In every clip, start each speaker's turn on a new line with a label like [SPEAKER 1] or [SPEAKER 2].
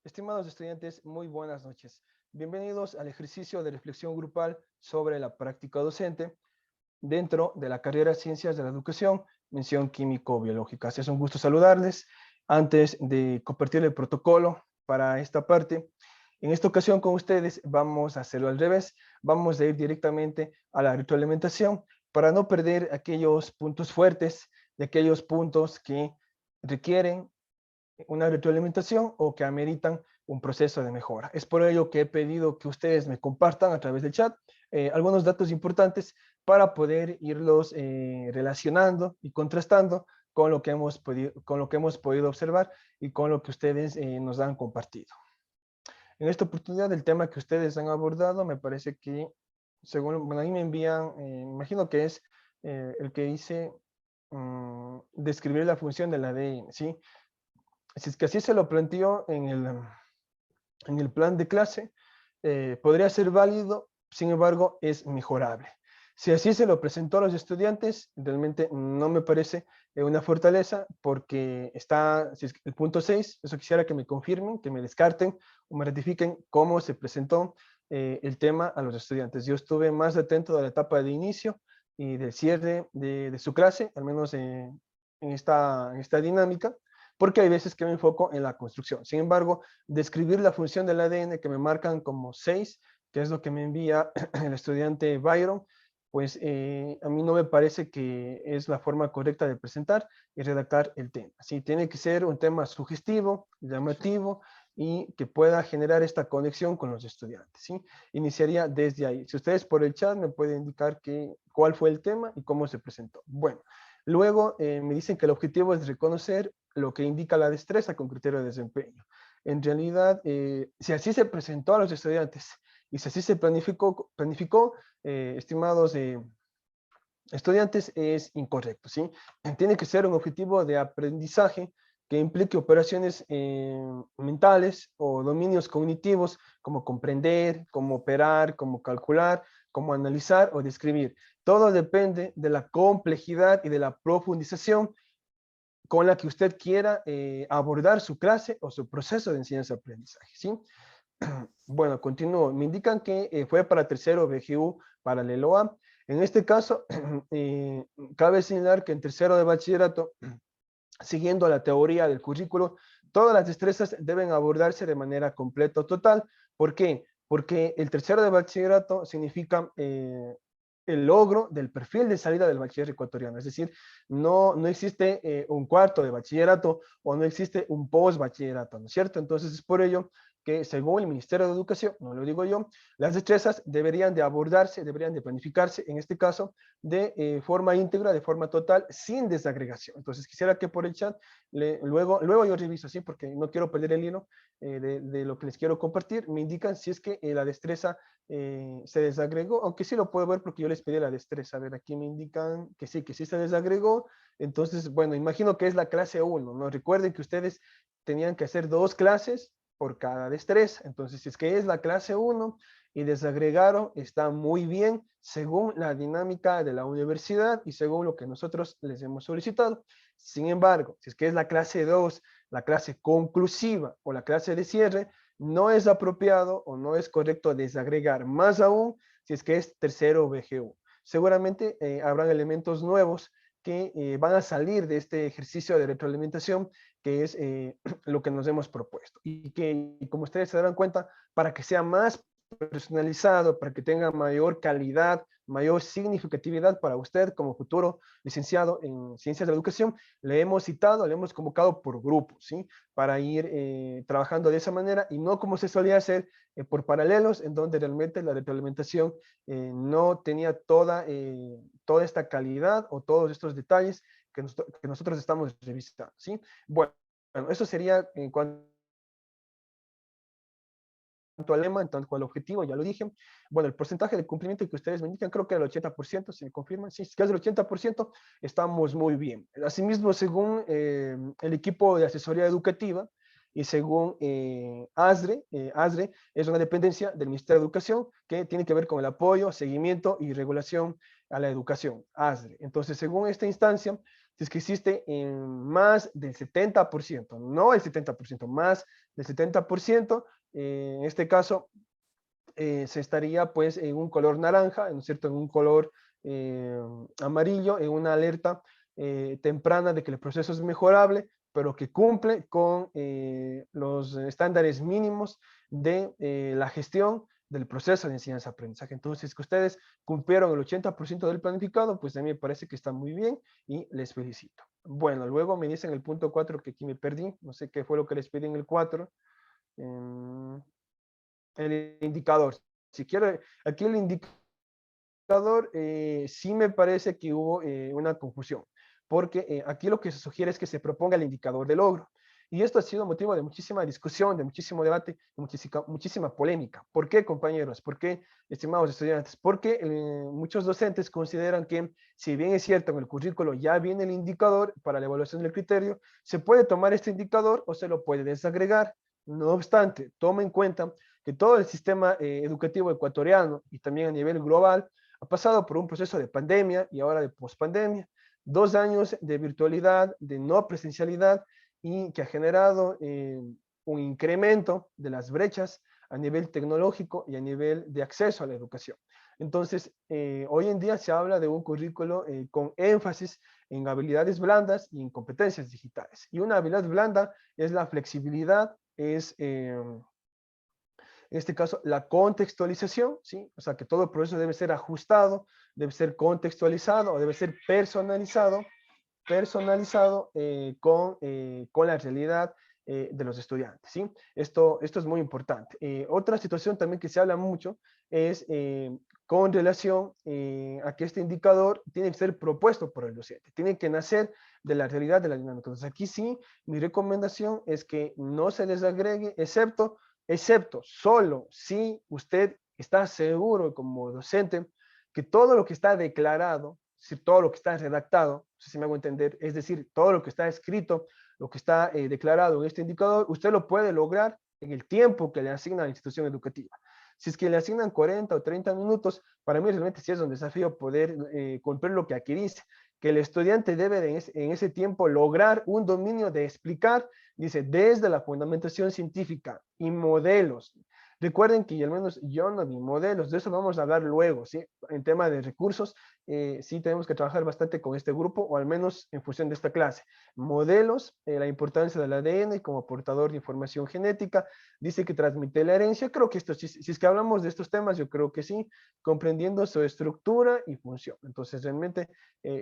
[SPEAKER 1] Estimados estudiantes, muy buenas noches. Bienvenidos al ejercicio de reflexión grupal sobre la práctica docente dentro de la carrera Ciencias de la Educación, mención químico-biológica. Es un gusto saludarles. Antes de compartir el protocolo para esta parte, en esta ocasión con ustedes vamos a hacerlo al revés. Vamos a ir directamente a la retroalimentación para no perder aquellos puntos fuertes, de aquellos puntos que requieren una retroalimentación o que ameritan un proceso de mejora. Es por ello que he pedido que ustedes me compartan a través del chat algunos datos importantes para poder irlos relacionando y contrastando con lo que hemos podido observar y con lo que ustedes nos han compartido. En esta oportunidad, el tema que ustedes han abordado me parece que, según, bueno, ahí me envían, imagino que es el que dice describir la función del ADN, ¿sí? Si es que así se lo planteó en el plan de clase, podría ser válido, sin embargo, es mejorable. Si así se lo presentó a los estudiantes, realmente no me parece una fortaleza porque está, si es el punto 6, eso quisiera que me confirmen, que me descarten o me ratifiquen cómo se presentó el tema a los estudiantes. Yo estuve más atento a la etapa de inicio y del cierre de su clase, al menos en esta dinámica, porque hay veces que me enfoco en la construcción. Sin embargo, describir la función del ADN que me marcan como 6, que es lo que me envía el estudiante Byron, pues a mí no me parece que es la forma correcta de presentar y redactar el tema. Sí, tiene que ser un tema sugestivo, llamativo y que pueda generar esta conexión con los estudiantes. ¿Sí? Iniciaría desde ahí. Si ustedes por el chat me pueden indicar cuál fue el tema y cómo se presentó. Bueno, luego me dicen que el objetivo es reconocer lo que indica la destreza con criterio de desempeño. En realidad, si así se presentó a los estudiantes y si así se planificó estimados estudiantes, es incorrecto, ¿sí? Tiene que ser un objetivo de aprendizaje que implique operaciones mentales o dominios cognitivos como comprender, como operar, como calcular, como analizar o describir. Todo depende de la complejidad y de la profundización con la que usted quiera abordar su clase o su proceso de enseñanza-aprendizaje, ¿sí? Bueno, continúo. Me indican que fue para tercero BGU paralelo A. En este caso, cabe señalar que en tercero de bachillerato, siguiendo la teoría del currículo, todas las destrezas deben abordarse de manera completa o total. ¿Por qué? Porque el tercero de bachillerato significa el logro del perfil de salida del bachiller ecuatoriano. Es decir, no existe un cuarto de bachillerato o no existe un post bachillerato, ¿no es cierto? Entonces es por ello que según el Ministerio de Educación, no lo digo yo, las destrezas deberían de abordarse, deberían de planificarse, en este caso, de forma íntegra, de forma total, sin desagregación. Entonces quisiera que por el chat, luego yo reviso, ¿sí? Porque no quiero perder el hilo de lo que les quiero compartir. Me indican si es que la destreza se desagregó, aunque sí lo puedo ver porque yo les pedí la destreza. A ver, aquí me indican que sí se desagregó. Entonces, bueno, imagino que es la clase 1, ¿no? Recuerden que ustedes tenían que hacer 2 clases por cada destreza. Entonces, si es que es la clase 1 y desagregaron, está muy bien según la dinámica de la universidad y según lo que nosotros les hemos solicitado. Sin embargo, si es que es la clase 2, la clase conclusiva o la clase de cierre, no es apropiado o no es correcto desagregar, más aún si es que es tercero BGU. Seguramente habrán elementos nuevos que van a salir de este ejercicio de retroalimentación, que es lo que nos hemos propuesto. Y que, como ustedes se darán cuenta, para que sea más personalizado, para que tenga mayor calidad, mayor significatividad para usted como futuro licenciado en Ciencias de la Educación, le hemos citado, le hemos convocado por grupos, ¿sí? Para ir trabajando de esa manera y no como se solía hacer por paralelos, en donde realmente la retroalimentación no tenía toda esta calidad o todos estos detalles que nosotros estamos revisando, ¿sí? Bueno, eso sería en cuanto al lema, en tanto al objetivo, ya lo dije. Bueno, el porcentaje de cumplimiento que ustedes me indican, creo que era el 80%, si me confirman. Sí, si es el 80%, estamos muy bien. Asimismo, según el equipo de asesoría educativa y según ASRE es una dependencia del Ministerio de Educación que tiene que ver con el apoyo, seguimiento y regulación a la educación, ASRE. Entonces, según esta instancia, Si es que existe más del 70%, no el 70%, más del 70%, en este caso se estaría pues en un color naranja, ¿no es cierto?, en un color eh, amarillo, en una alerta temprana de que el proceso es mejorable, pero que cumple con los estándares mínimos de la gestión del proceso de enseñanza-aprendizaje. Entonces, que ustedes cumplieron el 80% del planificado, pues a mí me parece que está muy bien y les felicito. Bueno, luego me dicen el punto 4 que aquí me perdí, no sé qué fue lo que les pedí en el 4. El indicador. Si quiero, aquí el indicador sí me parece que hubo una confusión, porque aquí lo que se sugiere es que se proponga el indicador de logro. Y esto ha sido motivo de muchísima discusión, de muchísimo debate, de muchísima polémica. ¿Por qué, compañeros? ¿Por qué, estimados estudiantes? Porque muchos docentes consideran que, si bien es cierto, en el currículo ya viene el indicador para la evaluación del criterio, se puede tomar este indicador o se lo puede desagregar. No obstante, toma en cuenta que todo el sistema educativo ecuatoriano y también a nivel global ha pasado por un proceso de pandemia y ahora de pospandemia, 2 años de virtualidad, de no presencialidad y que ha generado un incremento de las brechas a nivel tecnológico y a nivel de acceso a la educación. Entonces, hoy en día se habla de un currículo con énfasis en habilidades blandas y en competencias digitales. Y una habilidad blanda es la flexibilidad, es en este caso, la contextualización, ¿sí? O sea, que todo el proceso debe ser ajustado, debe ser contextualizado o debe ser personalizado con la realidad de los estudiantes, ¿sí? Esto es muy importante. Otra situación también que se habla mucho es con relación a que este indicador tiene que ser propuesto por el docente, tiene que nacer de la realidad de la dinámica. Entonces, aquí sí, mi recomendación es que no se les agregue, excepto solo si usted está seguro como docente que todo lo que está declarado, si todo lo que está redactado, no sé si me hago entender, es decir, todo lo que está escrito, lo que está declarado en este indicador, usted lo puede lograr en el tiempo que le asigna la institución educativa. Si es que le asignan 40 o 30 minutos, para mí realmente sí es un desafío poder cumplir lo que aquí dice, que el estudiante debe en ese tiempo lograr un dominio de explicar, dice, desde la fundamentación científica y modelos. Recuerden que al menos yo no vi modelos, de eso vamos a hablar luego, ¿sí? En tema de recursos, sí tenemos que trabajar bastante con este grupo, o al menos en función de esta clase. Modelos, la importancia del ADN como portador de información genética, dice que transmite la herencia, creo que esto, si es que hablamos de estos temas, yo creo que sí, comprendiendo su estructura y función. Entonces, realmente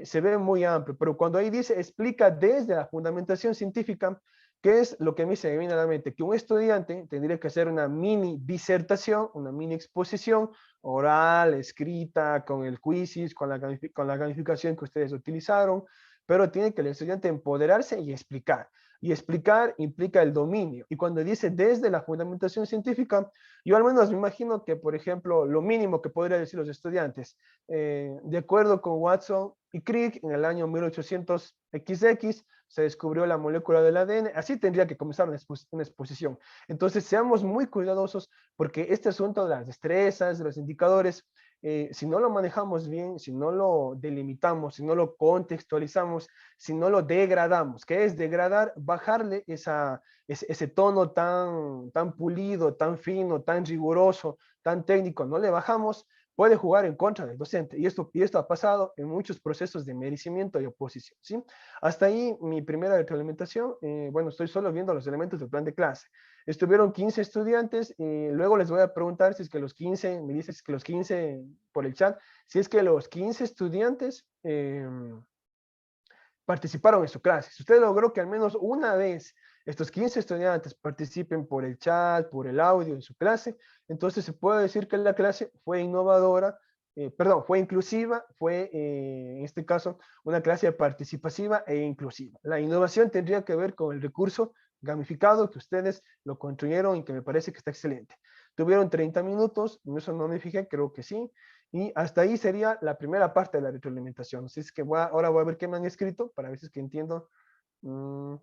[SPEAKER 1] se ve muy amplio, pero cuando ahí dice, explica desde la fundamentación científica, ¿qué es lo que a mí se me viene a la mente? Que un estudiante tendría que hacer una mini disertación, una mini exposición oral, escrita, con el quizzes, con la gamificación que ustedes utilizaron, pero tiene que el estudiante empoderarse y explicar. Y explicar implica el dominio. Y cuando dice desde la fundamentación científica, yo al menos me imagino que, por ejemplo, lo mínimo que podrían decir los estudiantes, de acuerdo con Watson y Crick, en el año 1800XX, se descubrió la molécula del ADN, así tendría que comenzar una exposición. Entonces, seamos muy cuidadosos porque este asunto de las destrezas, de los indicadores, si no lo manejamos bien, si no lo delimitamos, si no lo contextualizamos, si no lo degradamos, ¿qué es degradar? Bajarle ese tono tan pulido, tan fino, tan riguroso, tan técnico, no le bajamos, puede jugar en contra del docente. Y esto ha pasado en muchos procesos de merecimiento y oposición, ¿sí? Hasta ahí mi primera retroalimentación. Bueno, estoy solo viendo los elementos del plan de clase. Estuvieron 15 estudiantes, luego les voy a preguntar si es que los 15, me dices que los 15 por el chat, si es que los 15 estudiantes participaron en su clase. Si usted logró que al menos una vez estos 15 estudiantes participen por el chat, por el audio en su clase, entonces se puede decir que la clase fue innovadora, perdón, fue inclusiva, fue en este caso una clase participativa e inclusiva. La innovación tendría que ver con el recurso gamificado que ustedes lo construyeron y que me parece que está excelente. Tuvieron 30 minutos, en eso no me fijé, creo que sí, y hasta ahí sería la primera parte de la retroalimentación. Así es que ahora voy a ver qué me han escrito para ver si es que entiendo mmm,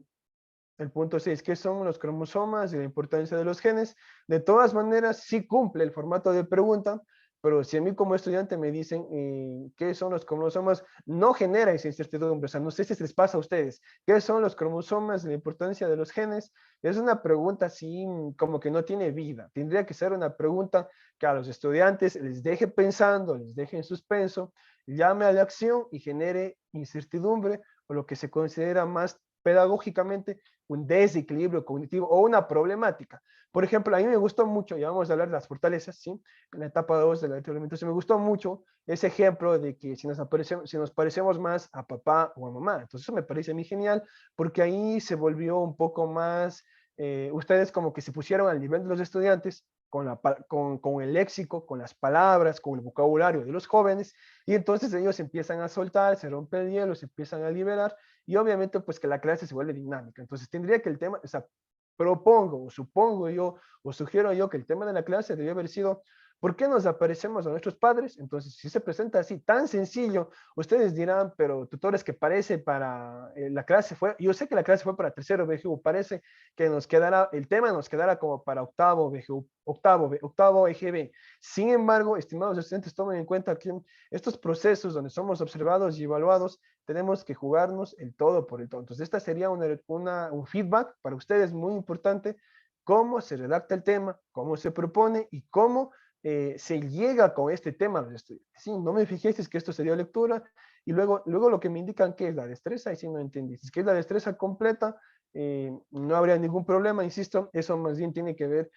[SPEAKER 1] el punto 6, ¿qué son los cromosomas y la importancia de los genes? De todas maneras, sí cumple el formato de pregunta, pero si a mí como estudiante me dicen qué son los cromosomas, no genera esa incertidumbre. O sea, no sé si les pasa a ustedes. ¿Qué son los cromosomas? La importancia de los genes. Es una pregunta así como que no tiene vida. Tendría que ser una pregunta que a los estudiantes les deje pensando, les deje en suspenso, llame a la acción y genere incertidumbre o lo que se considera más pedagógicamente un desequilibrio cognitivo o una problemática. Por ejemplo, a mí me gustó mucho, ya vamos a hablar de las fortalezas, ¿sí? En la etapa 2 de la retroalimentación me gustó mucho ese ejemplo de que si nos parecemos más a papá o a mamá. Entonces eso me parece a mí genial porque ahí se volvió un poco más, ustedes como que se pusieron al nivel de los estudiantes con el léxico, con las palabras, con el vocabulario de los jóvenes, y entonces ellos empiezan a soltar, se rompe el hielo, se empiezan a liberar, y obviamente pues que la clase se vuelve dinámica. Entonces tendría que el tema, o sea, propongo o supongo yo o sugiero yo que el tema de la clase debió haber sido ¿por qué nos aparecemos a nuestros padres? Entonces, si se presenta así tan sencillo, ustedes dirán, pero tutores que parece para la clase fue, yo sé que la clase fue para tercero BGU, parece que nos quedará, el tema nos quedará como para octavo BGU, octavo EGB. Sin embargo, estimados estudiantes, tomen en cuenta que estos procesos donde somos observados y evaluados, tenemos que jugarnos el todo por el todo. Entonces, esta sería un feedback para ustedes muy importante, cómo se redacta el tema, cómo se propone y cómo se llega con este tema a los estudiantes. Sí, no me fijé si es que esto sería lectura y luego lo que me indican que es la destreza, y si no entendí, si es que es la destreza completa, no habría ningún problema, insisto, eso más bien tiene que ver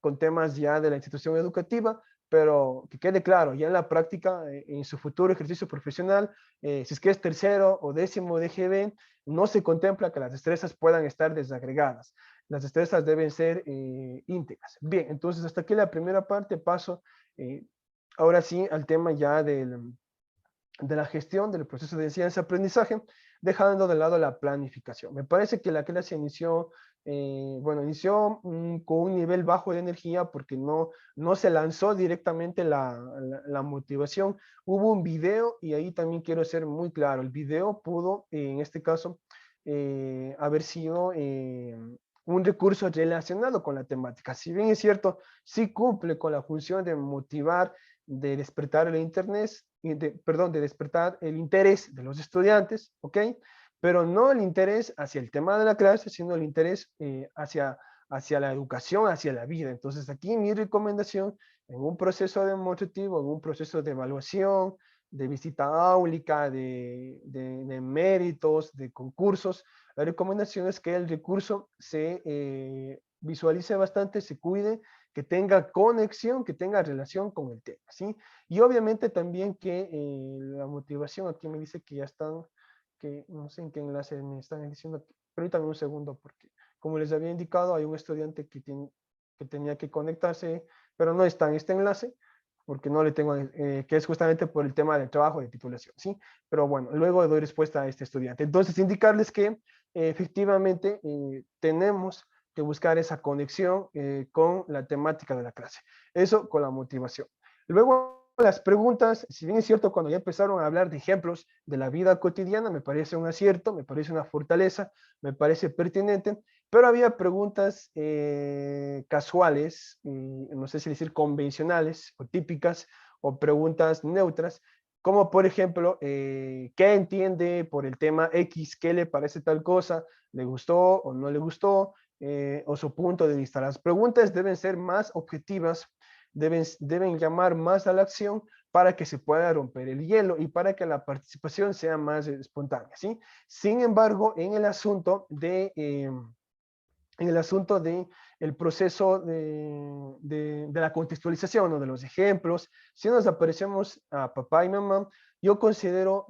[SPEAKER 1] con temas ya de la institución educativa, pero que quede claro, ya en la práctica, en su futuro ejercicio profesional, si es que es tercero o décimo de GB, no se contempla que las destrezas puedan estar desagregadas. Las destrezas deben ser íntegras. Bien, entonces hasta aquí la primera parte, paso ahora sí al tema ya de la gestión del proceso de enseñanza-aprendizaje, dejando de lado la planificación. Me parece que la clase inició, inició con un nivel bajo de energía porque no se lanzó directamente la motivación. Hubo un video y ahí también quiero ser muy claro, el video pudo, en este caso, haber sido un recurso relacionado con la temática. Si bien es cierto, sí cumple con la función de motivar, de despertar el interés, de despertar el interés de los estudiantes, ¿ok? Pero no el interés hacia el tema de la clase, sino el interés hacia la educación, hacia la vida. Entonces aquí mi recomendación en un proceso demostrativo, en un proceso de evaluación, de visita áulica, de méritos, de concursos, la recomendación es que el recurso se visualice bastante, se cuide, que tenga conexión, que tenga relación con el tema, ¿sí? Y obviamente también que la motivación, aquí me dice que ya están, que no sé en qué enlace me están diciendo, permítanme un segundo, porque como les había indicado, hay un estudiante que tenía que conectarse, pero no está en este enlace, porque no le tengo, que es justamente por el tema del trabajo de titulación, ¿sí? Pero bueno, luego doy respuesta a este estudiante. Entonces, indicarles que efectivamente tenemos que buscar esa conexión con la temática de la clase. Eso con la motivación. Luego, las preguntas, si bien es cierto, cuando ya empezaron a hablar de ejemplos de la vida cotidiana, me parece un acierto, me parece una fortaleza, me parece pertinente, pero había preguntas casuales, no sé si decir convencionales o típicas, o preguntas neutras, como por ejemplo, ¿qué entiende por el tema X? ¿Qué le parece tal cosa? ¿Le gustó o no le gustó? O su punto de vista. Las preguntas deben ser más objetivas, deben llamar más a la acción para que se pueda romper el hielo y para que la participación sea más espontánea, ¿sí? Sin embargo, en el asunto de el proceso de la contextualización o de los ejemplos, si nos aparecemos a papá y mamá, yo considero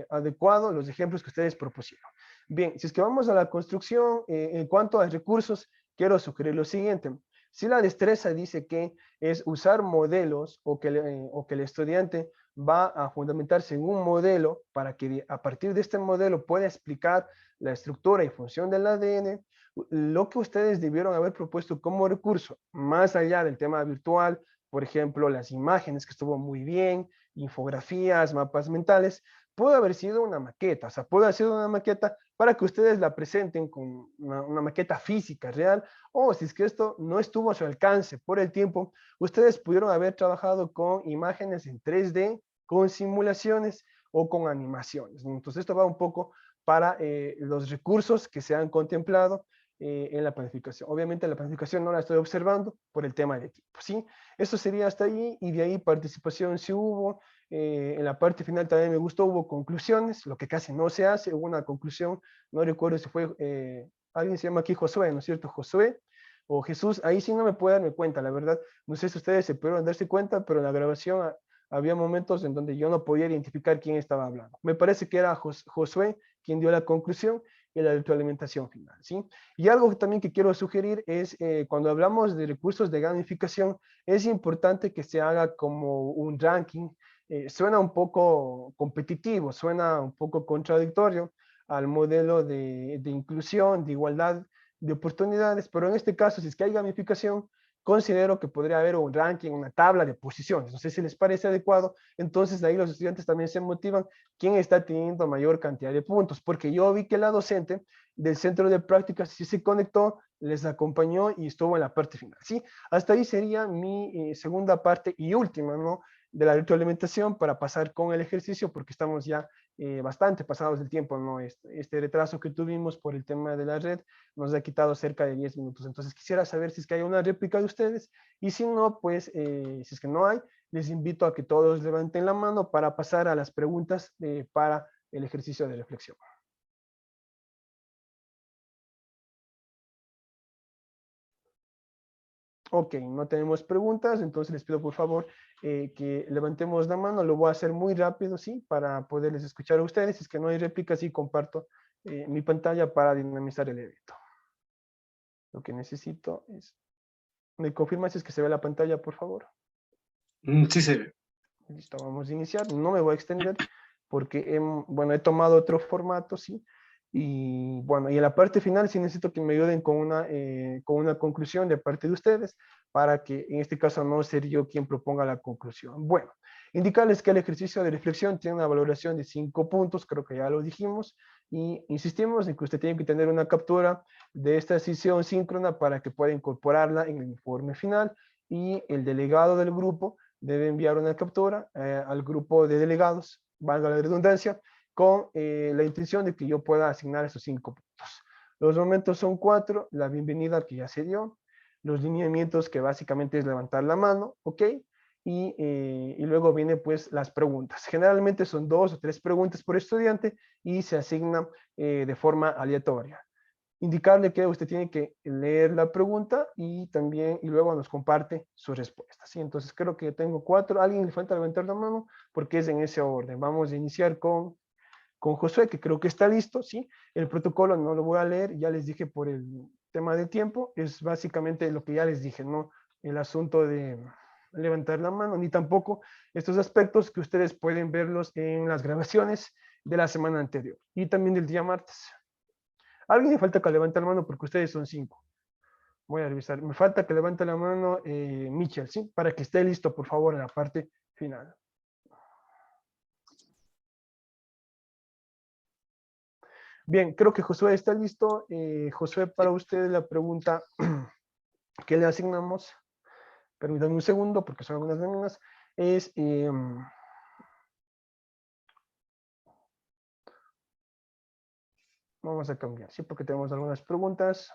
[SPEAKER 1] adecuado los ejemplos que ustedes propusieron. Bien, si es que vamos a la construcción, en cuanto a recursos, quiero sugerir lo siguiente. Si la destreza dice que es usar modelos o que el estudiante va a fundamentarse en un modelo para que a partir de este modelo pueda explicar la estructura y función del ADN, lo que ustedes debieron haber propuesto como recurso, más allá del tema virtual, por ejemplo, las imágenes, que estuvo muy bien, infografías, mapas mentales, puede haber sido una maqueta, o sea, puede haber sido una maqueta para que ustedes la presenten con una maqueta física real, o si es que esto no estuvo a su alcance por el tiempo, ustedes pudieron haber trabajado con imágenes en 3D, con simulaciones o con animaciones. Entonces esto va un poco para los recursos que se han contemplado en la planificación. Obviamente la planificación no la estoy observando por el tema del equipo, ¿sí? Eso sería hasta ahí, y de ahí participación sí hubo. En la parte final también me gustó, hubo conclusiones, lo que casi no se hace, hubo una conclusión, no recuerdo si fue, alguien se llama aquí Josué, ¿no es cierto? Josué o Jesús, ahí sí no me puedo darme cuenta, la verdad, no sé si ustedes se pudieron darse cuenta, pero en la grabación había momentos en donde yo no podía identificar quién estaba hablando. Me parece que era Josué quien dio la conclusión y la retroalimentación final, ¿sí? Y algo también que quiero sugerir es, cuando hablamos de recursos de gamificación, es importante que se haga como un ranking. Suena un poco competitivo, suena un poco contradictorio al modelo de inclusión, de igualdad de oportunidades, pero en este caso, si es que hay gamificación, considero que podría haber un ranking, una tabla de posiciones. No sé si les parece adecuado. Entonces, de ahí los estudiantes también se motivan quién está teniendo mayor cantidad de puntos, porque yo vi que la docente del centro de prácticas sí se conectó, les acompañó y estuvo en la parte final. ¿Sí? Hasta ahí sería mi segunda parte y última, ¿no?, de la retroalimentación, para pasar con el ejercicio, porque estamos ya bastante pasados del tiempo, ¿no? Este retraso que tuvimos por el tema de la red nos ha quitado cerca de 10 minutos. Entonces quisiera saber si es que hay una réplica de ustedes, y si no, pues si es que no hay, les invito a que todos levanten la mano para pasar a las preguntas para el ejercicio de reflexión. Ok, no tenemos preguntas, entonces les pido por favor que levantemos la mano. Lo voy a hacer muy rápido, ¿sí? Para poderles escuchar a ustedes. Si es que no hay réplicas, sí comparto mi pantalla para dinamizar el evento. Lo que necesito es... ¿Me confirma si es que se ve la pantalla, por favor?
[SPEAKER 2] Sí se ve.
[SPEAKER 1] Listo, vamos a iniciar. No me voy a extender porque bueno, he tomado otro formato, ¿sí? Y bueno, y en la parte final sí necesito que me ayuden con una conclusión de parte de ustedes, para que en este caso no ser yo quien proponga la conclusión. Bueno, indicarles que el ejercicio de reflexión tiene una valoración de 5 puntos, creo que ya lo dijimos, y insistimos en que usted tiene que tener una captura de esta sesión síncrona para que pueda incorporarla en el informe final, y el delegado del grupo debe enviar una captura al grupo de delegados, valga la redundancia, con la intención de que yo pueda asignar esos 5 puntos. Los momentos son 4, la bienvenida que ya se dio, los lineamientos que básicamente es levantar la mano, ¿ok? Y luego vienen pues las preguntas. Generalmente son 2 o 3 preguntas por estudiante y se asignan de forma aleatoria. Indicarle que usted tiene que leer la pregunta y también, y luego nos comparte su respuesta, ¿sí? Entonces creo que tengo 4. ¿Alguien le falta levantar la mano? Porque es en ese orden. Vamos a iniciar con Josué, que creo que está listo, ¿sí? El protocolo no lo voy a leer, ya les dije por el tema de tiempo, es básicamente lo que ya les dije, ¿no? El asunto de levantar la mano, ni tampoco estos aspectos que ustedes pueden verlos en las grabaciones de la semana anterior y también del día martes. Alguien me falta que levante la mano porque ustedes son 5. Voy a revisar. Me falta que levante la mano Michel, ¿sí? Para que esté listo, por favor, en la parte final. Bien, creo que Josué está listo. Josué, para usted la pregunta que le asignamos, permítanme un segundo porque son algunas láminas, es... vamos a cambiar, ¿sí? Porque tenemos algunas preguntas.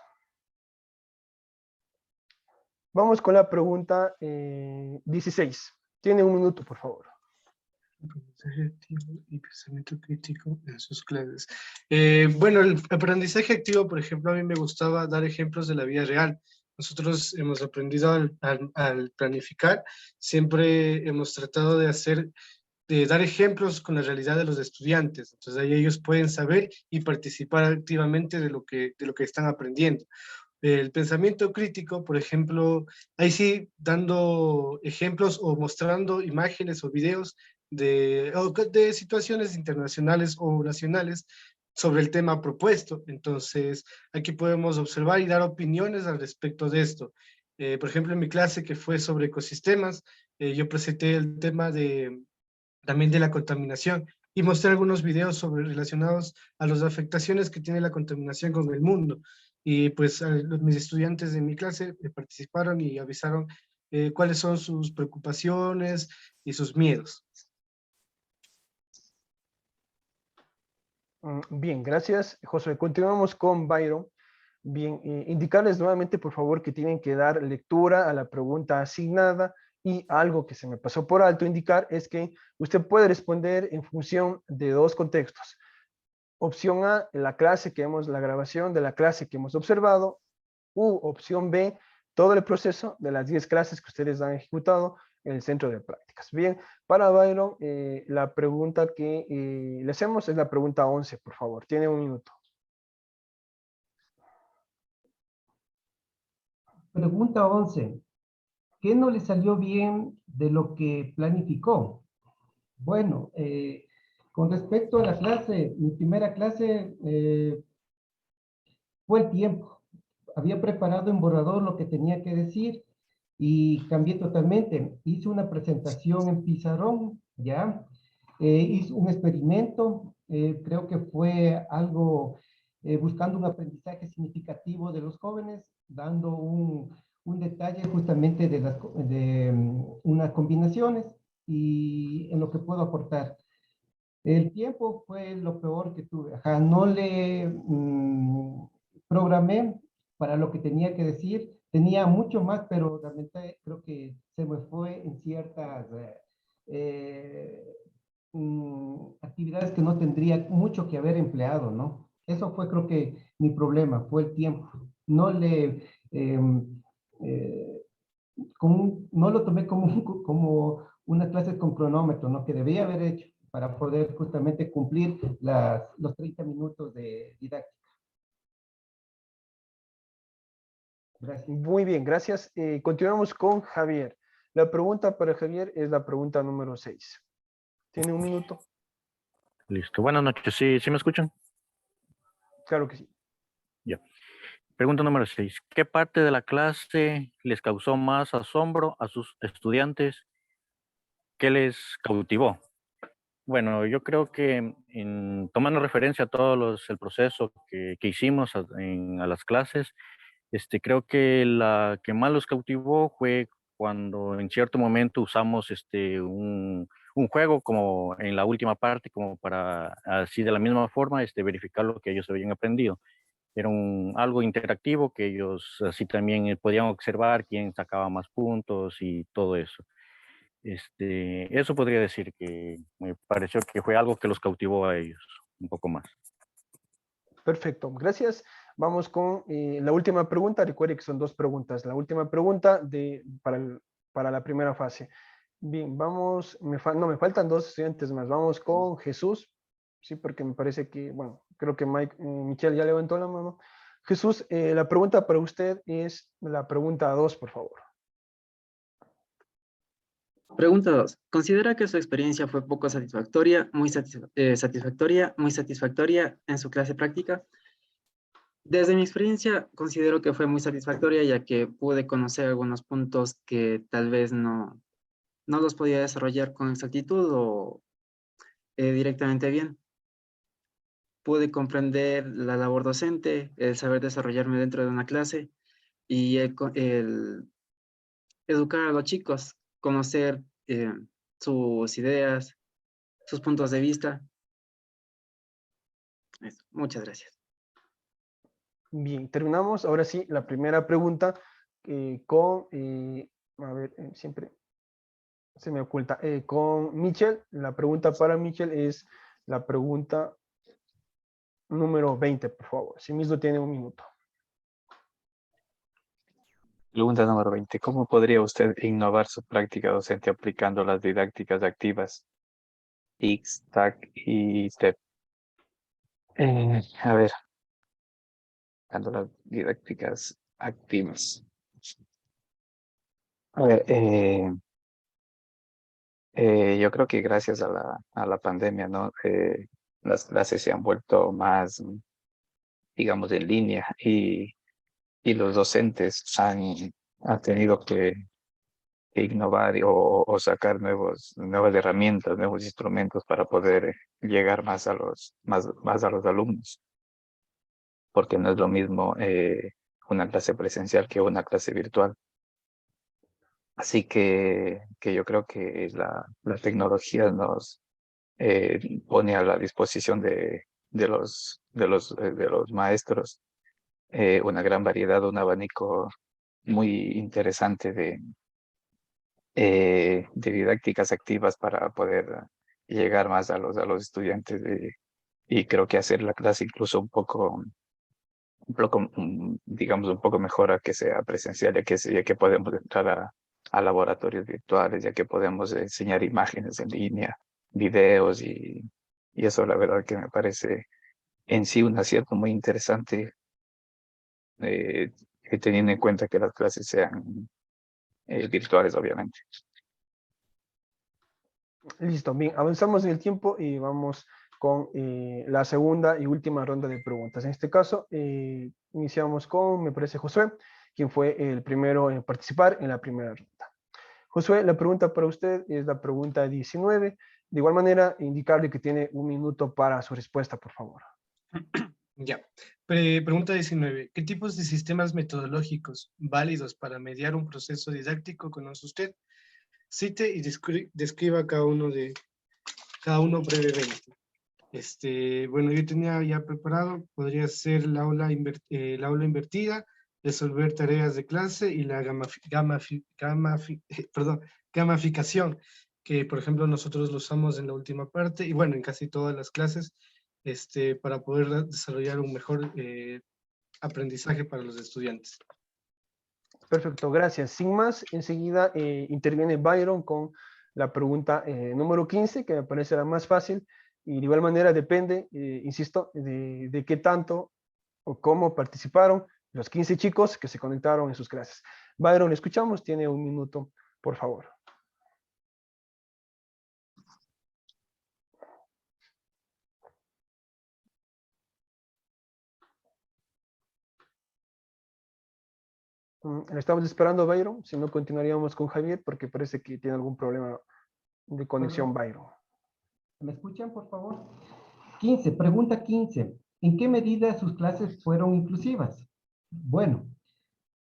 [SPEAKER 1] Vamos con la pregunta 16. Tiene un minuto, por favor.
[SPEAKER 2] Aprendizaje activo y pensamiento crítico en sus clases. Bueno, el aprendizaje activo, por ejemplo, a mí me gustaba dar ejemplos de la vida real. Nosotros hemos aprendido al planificar, siempre hemos tratado de dar ejemplos con la realidad de los estudiantes. Entonces ahí ellos pueden saber y participar activamente de lo que están aprendiendo. El pensamiento crítico, por ejemplo, ahí sí dando ejemplos o mostrando imágenes o videos de situaciones internacionales o nacionales sobre el tema propuesto. Entonces, aquí podemos observar y dar opiniones al respecto de esto. Por ejemplo, en mi clase que fue sobre ecosistemas, yo presenté el tema también de la contaminación, y mostré algunos videos relacionados a las afectaciones que tiene la contaminación con el mundo. Y pues mis estudiantes de mi clase participaron y avisaron cuáles son sus preocupaciones y sus miedos.
[SPEAKER 1] Bien, gracias, José. Continuamos con Byron. Bien, indicarles nuevamente, por favor, que tienen que dar lectura a la pregunta asignada, y algo que se me pasó por alto indicar es que usted puede responder en función de dos contextos. Opción A, la grabación de la clase que hemos observado, u opción B, todo el proceso de las 10 clases que ustedes han ejecutado en el centro de prácticas. Bien, para Byron, la pregunta que le hacemos es la pregunta 11, por favor. Tiene un minuto.
[SPEAKER 3] Pregunta 11. ¿Qué no le salió bien de lo que planificó? Bueno, con respecto a la clase, mi primera clase fue el tiempo. Había preparado en borrador lo que tenía que decir y cambié totalmente. Hice una presentación en pizarrón, ¿ya? Hice un experimento, creo que fue algo buscando un aprendizaje significativo de los jóvenes, dando un detalle justamente de unas combinaciones y en lo que puedo aportar. El tiempo fue lo peor que tuve. Ajá, no le programé para lo que tenía que decir. Tenía mucho más, pero realmente creo que se me fue en ciertas actividades que no tendría mucho que haber empleado, ¿no? Eso fue, creo que, mi problema, fue el tiempo. No le, eh, no lo tomé como, como una clase con cronómetro, ¿no? Que debía haber hecho para poder justamente cumplir los 30 minutos de didáctica. Gracias.
[SPEAKER 1] Muy bien, gracias. Continuamos con Javier. La pregunta para Javier es la pregunta número 6. ¿Tiene un minuto?
[SPEAKER 4] Listo. Buenas noches. ¿Sí me escuchan?
[SPEAKER 1] Claro que sí.
[SPEAKER 4] Ya. Pregunta número 6. ¿Qué parte de la clase les causó más asombro a sus estudiantes? ¿Qué les cautivó? Bueno, yo creo que tomando referencia a el proceso que hicimos a las clases, creo que la que más los cautivó fue cuando en cierto momento usamos un juego como en la última parte, como para así de la misma forma verificar lo que ellos habían aprendido. Era algo interactivo que ellos así también podían observar quién sacaba más puntos y todo eso. Eso podría decir que me pareció que fue algo que los cautivó a ellos un poco más.
[SPEAKER 1] Perfecto, gracias. Vamos con la última pregunta. Recuerde que son dos preguntas. La última pregunta para la primera fase. Bien, vamos, me faltan dos estudiantes más. Vamos con Jesús, sí, porque me parece que, bueno, creo que Michelle ya levantó la mano. Jesús, la pregunta para usted es la pregunta 2, por favor.
[SPEAKER 5] Pregunta 2. ¿Considera que su experiencia fue poco satisfactoria, muy satisfactoria, muy satisfactoria en su clase práctica? Desde mi experiencia, considero que fue muy satisfactoria, ya que pude conocer algunos puntos que tal vez no los podía desarrollar con exactitud o directamente bien. Pude comprender la labor docente, el saber desarrollarme dentro de una clase y el educar a los chicos, conocer sus ideas, sus puntos de vista. Eso. Muchas gracias.
[SPEAKER 1] Bien, terminamos ahora sí la primera pregunta con, a ver, siempre se me oculta, con Michelle. La pregunta para Michelle es la pregunta número 20, por favor. Si mismo tiene un minuto.
[SPEAKER 6] Pregunta número 20. ¿Cómo podría usted innovar su práctica docente aplicando las didácticas activas X, TAC y STEP? A ver, aplicando las didácticas activas. A ver, yo creo que gracias a la pandemia, ¿no? Las clases se han vuelto más, digamos, en línea y los docentes han tenido que innovar o sacar nuevas herramientas, nuevos instrumentos para poder llegar más a más a los alumnos, porque no es lo mismo una clase presencial que una clase virtual. Así que yo creo que la tecnología nos pone a la disposición de los maestros una gran variedad, un abanico muy interesante de didácticas activas para poder llegar más a a los estudiantes y creo que hacer la clase incluso digamos, un poco mejor a que sea presencial, ya que podemos entrar a laboratorios virtuales, ya que podemos enseñar imágenes en línea, videos y eso la verdad que me parece en sí un acierto muy interesante, eh, teniendo en cuenta que las clases sean virtuales, obviamente.
[SPEAKER 1] Listo, bien, avanzamos en el tiempo y vamos con la segunda y última ronda de preguntas. En este caso, iniciamos con, me parece, Josué, quien fue el primero en participar en la primera ronda. Josué, la pregunta para usted es la pregunta 19. De igual manera, indicarle que tiene 1 minuto para su respuesta, por favor.
[SPEAKER 2] Ya. Pregunta 19. ¿Qué tipos de sistemas metodológicos válidos para mediar un proceso didáctico conoce usted? Cite y describa cada uno brevemente. Bueno, yo tenía ya preparado, podría ser el aula invertida, resolver tareas de clase y la gamificación, que por ejemplo nosotros lo usamos en la última parte y bueno, en casi todas las clases, para poder desarrollar un mejor aprendizaje para los estudiantes.
[SPEAKER 1] Perfecto, gracias. Sin más, enseguida interviene Byron con la pregunta número 15, que me parece la más fácil, y de igual manera depende, insisto, de qué tanto o cómo participaron los 15 chicos que se conectaron en sus clases. Byron, escuchamos, tiene 1 minuto, por favor. Estamos esperando a Byron, si no continuaríamos con Javier porque parece que tiene algún problema de conexión Byron.
[SPEAKER 3] ¿Me escuchan, por favor? 15, pregunta 15. ¿En qué medida sus clases fueron inclusivas? Bueno,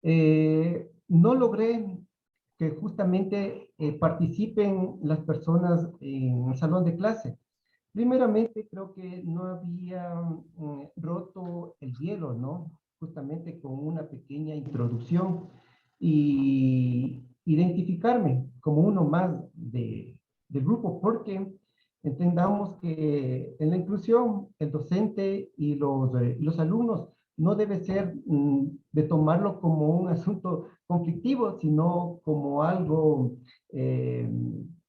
[SPEAKER 3] no logré que justamente participen las personas en el salón de clase. Primeramente, creo que no había roto el hielo, ¿no? Justamente con una pequeña introducción y identificarme como uno más del grupo, porque entendamos que en la inclusión el docente y los alumnos no debe ser de tomarlo como un asunto conflictivo, sino como algo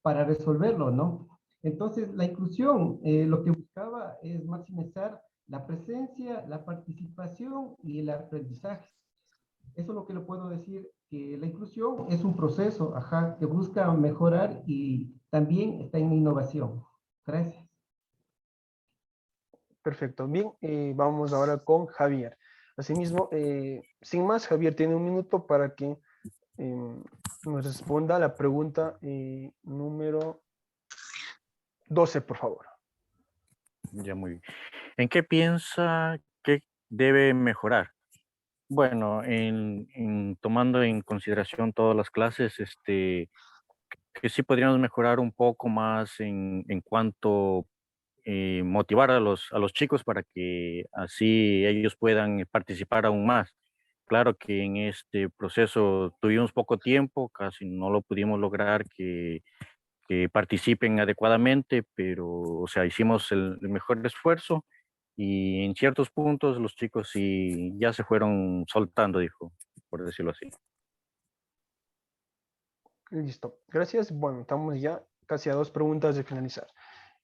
[SPEAKER 3] para resolverlo, ¿no? Entonces, la inclusión lo que buscaba es maximizar la presencia, la participación y el aprendizaje. Eso es lo que le puedo decir, que la inclusión es un proceso, que busca mejorar y también está en innovación. Gracias.
[SPEAKER 1] Perfecto. Bien, vamos ahora con Javier. Asimismo, sin más, Javier tiene 1 minuto para que nos responda la pregunta número 12, por favor.
[SPEAKER 4] Ya, muy bien. ¿En qué piensa que debe mejorar? Bueno, tomando en consideración todas las clases, que sí podríamos mejorar un poco más en cuanto motivar a a los chicos para que así ellos puedan participar aún más. Claro que en este proceso tuvimos poco tiempo, casi no lo pudimos lograr que participen adecuadamente, pero, o sea, hicimos el mejor esfuerzo y en ciertos puntos los chicos sí ya se fueron soltando, dijo, por decirlo así.
[SPEAKER 1] Listo. Gracias. Bueno, estamos ya casi a 2 preguntas de finalizar.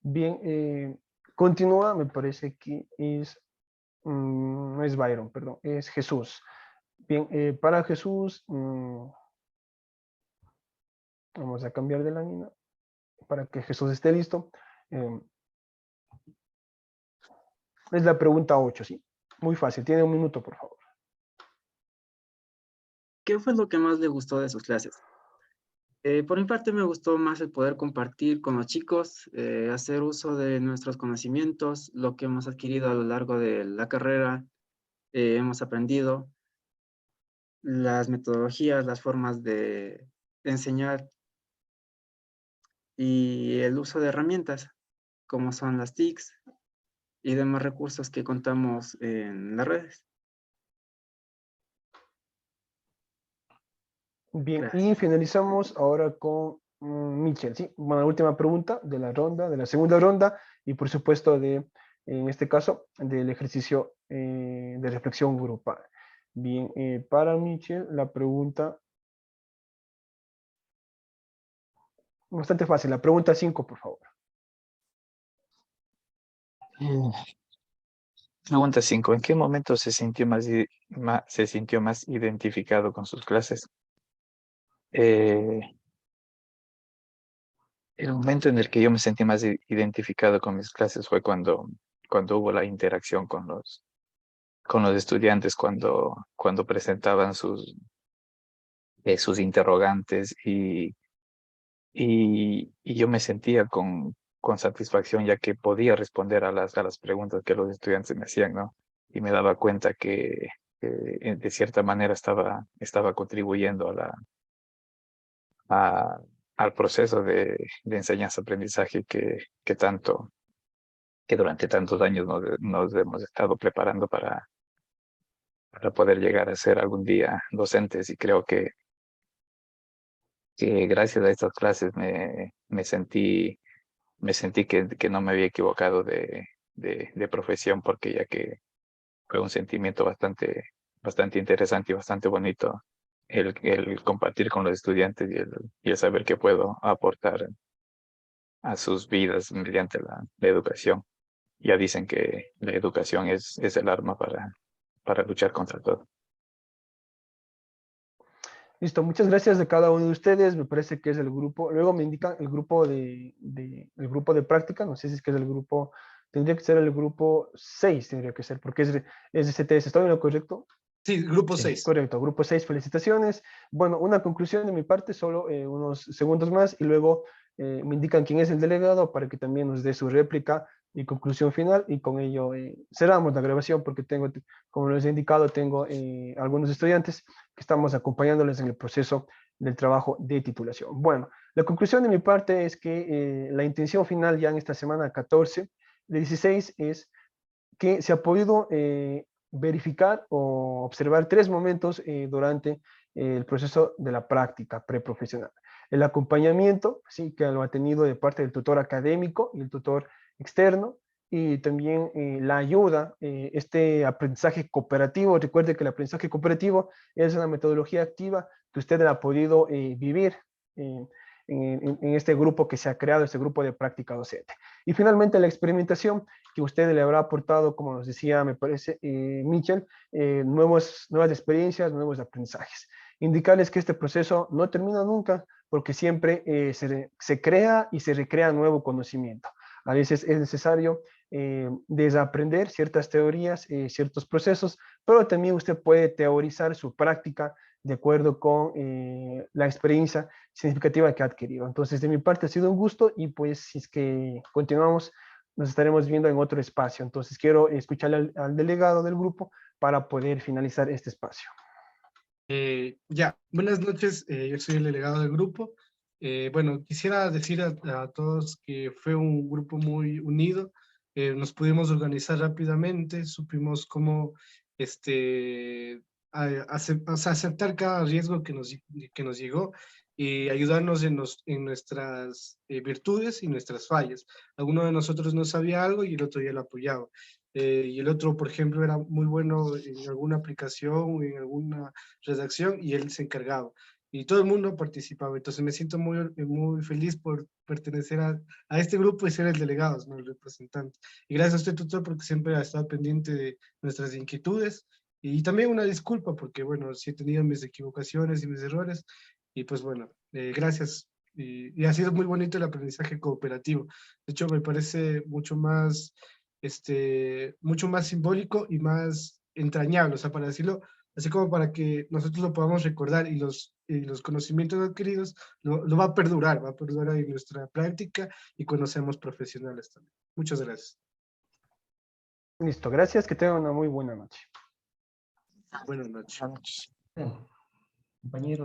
[SPEAKER 1] Bien, continúa, me parece que no es Byron, perdón, es Jesús. Bien, para Jesús, vamos a cambiar de lámina para que Jesús esté listo. Es la pregunta 8, ¿sí? Muy fácil, tiene 1 minuto, por favor.
[SPEAKER 5] ¿Qué fue lo que más le gustó de sus clases? Por mi parte me gustó más el poder compartir con los chicos, hacer uso de nuestros conocimientos, lo que hemos adquirido a lo largo de la carrera, hemos aprendido las metodologías, las formas de enseñar y el uso de herramientas como son las TICs y demás recursos que contamos en las redes.
[SPEAKER 1] Bien, y
[SPEAKER 5] Gracias.
[SPEAKER 1] finalizamos ahora con Michel, ¿sí? Bueno, la última pregunta de la ronda, de la segunda ronda, y por supuesto en este caso, del ejercicio de reflexión grupal. Bien, para Michel, la pregunta, bastante fácil, la pregunta 5, por favor.
[SPEAKER 6] Pregunta 5. ¿En qué momento se sintió se sintió más identificado con sus clases? El momento en el que yo me sentí más identificado con mis clases fue cuando hubo la interacción con los estudiantes, cuando presentaban sus interrogantes y yo me sentía con satisfacción ya que podía responder a las preguntas que los estudiantes me hacían, ¿no? Y me daba cuenta que de cierta manera estaba contribuyendo a- al proceso de enseñanza-aprendizaje que durante tantos años nos hemos estado preparando para poder llegar a ser algún día docentes. Y creo que gracias a estas clases me sentí que no me había equivocado de profesión, porque ya que fue un sentimiento bastante interesante y bastante bonito el compartir con los estudiantes y el saber que puedo aportar a sus vidas mediante la educación. Ya dicen que la educación es el arma para luchar contra todo.
[SPEAKER 1] Listo, muchas gracias de cada uno de ustedes. Me parece que es el grupo. Luego me indican el grupo el grupo de práctica. No sé si es que es el grupo. Tendría que ser el grupo 6, tendría que ser, porque es de CTS. ¿Estoy en lo correcto?
[SPEAKER 2] Sí, grupo
[SPEAKER 1] Sí,
[SPEAKER 2] 6.
[SPEAKER 1] correcto. Grupo 6, felicitaciones. Bueno, una conclusión de mi parte, solo unos segundos más, y luego me indican quién es el delegado para que también nos dé su réplica y conclusión final, y con ello cerramos la grabación, porque como les he indicado, tengo algunos estudiantes que estamos acompañándoles en el proceso del trabajo de titulación. Bueno, la conclusión de mi parte es que la intención final ya en esta semana 14 de 16 es que se ha podido verificar o observar 3 momentos durante el proceso de la práctica preprofesional. El acompañamiento, sí, que lo ha tenido de parte del tutor académico y el tutor externo, y también la ayuda, este aprendizaje cooperativo. Recuerde que el aprendizaje cooperativo es una metodología activa que usted ha podido vivir en este grupo que se ha creado, este grupo de práctica docente. Y finalmente la experimentación, que usted le habrá aportado, como nos decía, me parece, Michel, nuevas experiencias, nuevos aprendizajes. Indicarles que este proceso no termina nunca, porque siempre se crea y se recrea nuevo conocimiento. A veces es necesario desaprender ciertas teorías, ciertos procesos, pero también usted puede teorizar su práctica de acuerdo con la experiencia significativa que ha adquirido. Entonces, de mi parte ha sido un gusto, y pues si es que continuamos, nos estaremos viendo en otro espacio. Entonces, quiero escuchar al delegado del grupo para poder finalizar este espacio.
[SPEAKER 2] Ya, buenas noches, yo soy el delegado del grupo. Bueno, quisiera decir a todos que fue un grupo muy unido. Nos pudimos organizar rápidamente, supimos cómo o sea, aceptar cada riesgo que nos llegó y ayudarnos en nuestras virtudes y nuestras fallas. Alguno de nosotros no sabía algo y el otro ya lo apoyaba. Y el otro, por ejemplo, era muy bueno en alguna aplicación o en alguna redacción y él se encargaba. Y todo el mundo participaba. Entonces me siento muy feliz por pertenecer a este grupo y ser el delegado, ¿no? El representante. Y gracias a usted, tutor, porque siempre ha estado pendiente de nuestras inquietudes. Y también una disculpa, porque bueno, sí he tenido mis equivocaciones y mis errores. Y pues bueno, gracias. Y ha sido muy bonito el aprendizaje cooperativo. De hecho, me parece mucho más simbólico y más entrañable, o sea, para decirlo así como para que nosotros lo podamos recordar y los conocimientos adquiridos lo va a perdurar en nuestra práctica y cuando seamos profesionales también. Muchas gracias.
[SPEAKER 1] Listo, gracias, que tengan una muy buena noche.
[SPEAKER 2] Buenas noches.
[SPEAKER 3] Compañeros.